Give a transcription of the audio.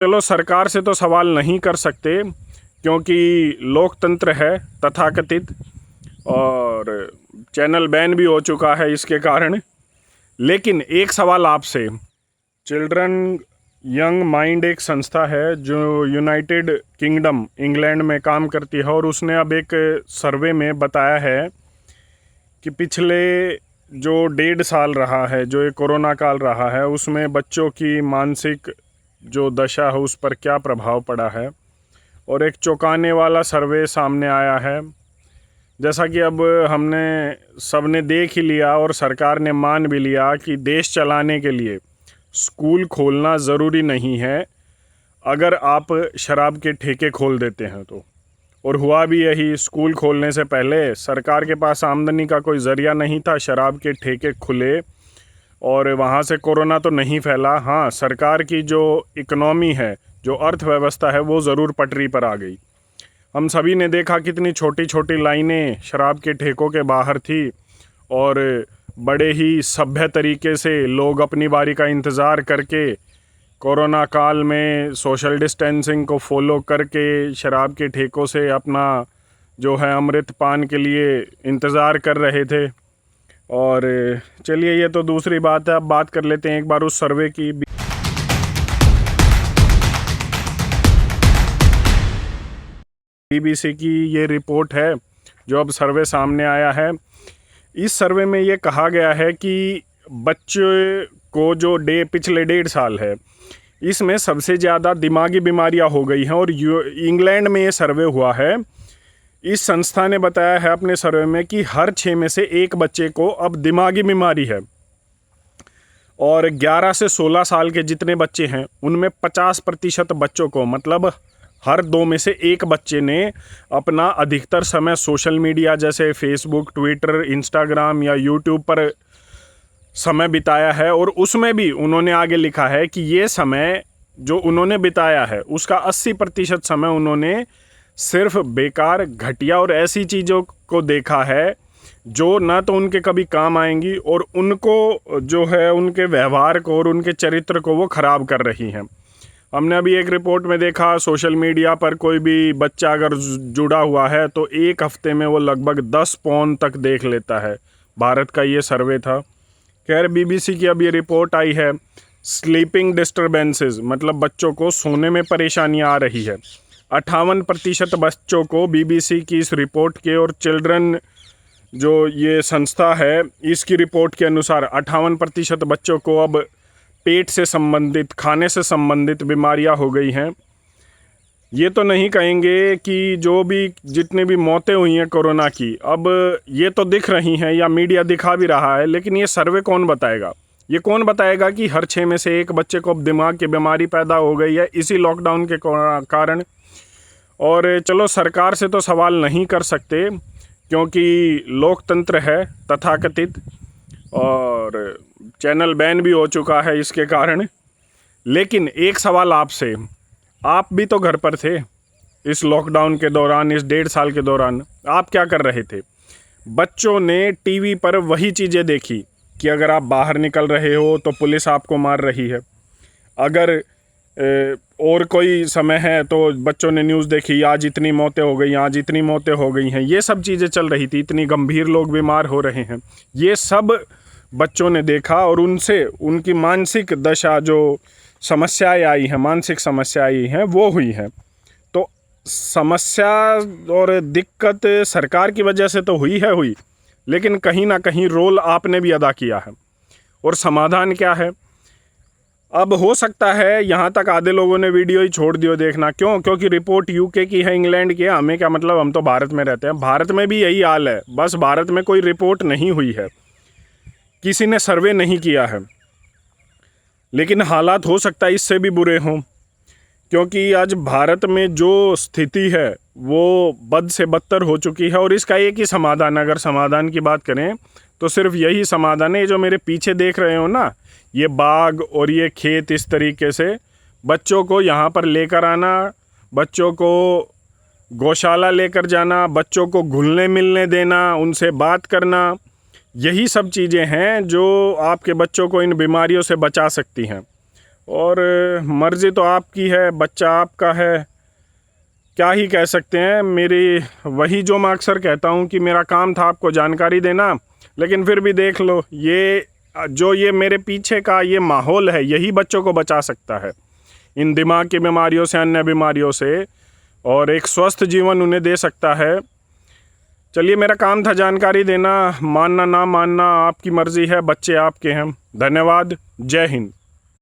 चलो सरकार से तो सवाल नहीं कर सकते क्योंकि लोकतंत्र है तथाकथित, और चैनल बैन भी हो चुका है इसके कारण। लेकिन एक सवाल आपसे, चिल्ड्रन यंग माइंड एक संस्था है जो यूनाइटेड किंगडम इंग्लैंड में काम करती है, और उसने अब एक सर्वे में बताया है कि पिछले जो 1.5 साल रहा है, जो ये कोरोना काल रहा है, उसमें बच्चों की मानसिक जो दशा है उस पर क्या प्रभाव पड़ा है। और एक चौंकाने वाला सर्वे सामने आया है। जैसा कि अब हमने सबने देख ही लिया और सरकार ने मान भी लिया कि देश चलाने के लिए स्कूल खोलना ज़रूरी नहीं है अगर आप शराब के ठेके खोल देते हैं तो। और हुआ भी यही, स्कूल खोलने से पहले सरकार के पास आमदनी का कोई ज़रिया नहीं था, शराब के ठेके खुले और वहाँ से कोरोना तो नहीं फैला। हाँ, सरकार की जो इकोनॉमी है, जो अर्थव्यवस्था है, वो ज़रूर पटरी पर आ गई। हम सभी ने देखा कितनी छोटी छोटी लाइनें शराब के ठेकों के बाहर थी, और बड़े ही सभ्य तरीके से लोग अपनी बारी का इंतज़ार करके कोरोना काल में सोशल डिस्टेंसिंग को फॉलो करके शराब के ठेकों से अपना जो है अमृत पान के लिए इंतज़ार कर रहे थे। और चलिए, ये तो दूसरी बात है। अब बात कर लेते हैं एक बार उस सर्वे की। बीबीसी की ये रिपोर्ट है जो अब सर्वे सामने आया है। इस सर्वे में ये कहा गया है कि बच्चे को जो पिछले 1.5 साल है, इसमें सबसे ज़्यादा दिमागी बीमारियां हो गई हैं। और इंग्लैंड में ये सर्वे हुआ है। इस संस्था ने बताया है अपने सर्वे में कि हर 6 में से 1 बच्चे को अब दिमागी बीमारी है। और 11 से 16 साल के जितने बच्चे हैं उनमें 50% बच्चों को, मतलब हर 2 में से 1 बच्चे ने अपना अधिकतर समय सोशल मीडिया जैसे फेसबुक, ट्विटर, इंस्टाग्राम या यूट्यूब पर समय बिताया है। और उसमें भी उन्होंने आगे लिखा है कि ये समय जो उन्होंने बिताया है उसका 80% समय उन्होंने सिर्फ बेकार, घटिया और ऐसी चीज़ों को देखा है जो ना तो उनके कभी काम आएंगी और उनको जो है उनके व्यवहार को और उनके चरित्र को वो ख़राब कर रही हैं। हमने अभी एक रिपोर्ट में देखा, सोशल मीडिया पर कोई भी बच्चा अगर जुड़ा हुआ है तो 1 हफ्ते में वो लगभग 10 पॉर्न तक देख लेता है। भारत का ये सर्वे था। खैर, बीबीसी की अब ये रिपोर्ट आई है, स्लीपिंग डिस्टर्बेंसेस, मतलब बच्चों को सोने में परेशानियां आ रही है। 58% बच्चों को बीबीसी की इस रिपोर्ट के और चिल्ड्रन जो ये संस्था है इसकी रिपोर्ट के अनुसार 58% बच्चों को अब पेट से संबंधित, खाने से संबंधित बीमारियां हो गई हैं। ये तो नहीं कहेंगे कि जो भी जितनी भी मौतें हुई हैं कोरोना की, अब ये तो दिख रही हैं या मीडिया दिखा भी रहा है, लेकिन ये सर्वे कौन बताएगा? ये कौन बताएगा कि हर 6 में से 1 बच्चे को अब दिमाग की बीमारी पैदा हो गई है इसी लॉकडाउन के कारण? और चलो, सरकार से तो सवाल नहीं कर सकते क्योंकि लोकतंत्र है तथाकथित, और चैनल बैन भी हो चुका है इसके कारण। लेकिन एक सवाल आपसे, आप भी तो घर पर थे इस लॉकडाउन के दौरान, इस 1.5 साल के दौरान आप क्या कर रहे थे? बच्चों ने टीवी पर वही चीज़ें देखी कि अगर आप बाहर निकल रहे हो तो पुलिस आपको मार रही है। अगर और कोई समय है तो बच्चों ने न्यूज़ देखी, आज इतनी मौतें हो गई, आज इतनी मौतें हो गई हैं। ये सब चीज़ें चल रही थी, इतनी गंभीर लोग बीमार हो रहे हैं, ये सब बच्चों ने देखा और उनसे उनकी मानसिक दशा, जो समस्याएं आई हैं, मानसिक समस्या आई हैं, वो हुई हैं। तो समस्या और दिक्कत सरकार की वजह से तो हुई, लेकिन कहीं ना कहीं रोल आपने भी अदा किया है। और समाधान क्या है? अब हो सकता है यहाँ तक आधे लोगों ने वीडियो ही छोड़ दियो देखना। क्यों? क्योंकि रिपोर्ट यूके की है, इंग्लैंड की है, हमें क्या मतलब, हम तो भारत में रहते हैं। भारत में भी यही हाल है, बस भारत में कोई रिपोर्ट नहीं हुई है, किसी ने सर्वे नहीं किया है। लेकिन हालात हो सकता है इससे भी बुरे हों, क्योंकि आज भारत में जो स्थिति है वो बद से बदतर हो चुकी है। और इसका एक ही समाधान, अगर समाधान की बात करें तो सिर्फ यही समाधान है। जो मेरे पीछे देख रहे हो ना, ये बाग और ये खेत, इस तरीके से बच्चों को यहाँ पर लेकर आना, बच्चों को गौशाला लेकर जाना, बच्चों को घुलने मिलने देना, उनसे बात करना, यही सब चीज़ें हैं जो आपके बच्चों को इन बीमारियों से बचा सकती हैं। और मर्ज़ी तो आपकी है, बच्चा आपका है, क्या ही कह सकते हैं। मेरी वही जो मैं अक्सर कहता हूँ कि मेरा काम था आपको जानकारी देना, लेकिन फिर भी देख लो, ये मेरे पीछे का ये माहौल है, यही बच्चों को बचा सकता है इन दिमाग की बीमारियों से, अन्य बीमारियों से, और एक स्वस्थ जीवन उन्हें दे सकता है। चलिए, मेरा काम था जानकारी देना, मानना ना मानना आपकी मर्ज़ी है, बच्चे आपके हैं। धन्यवाद। जय हिंद।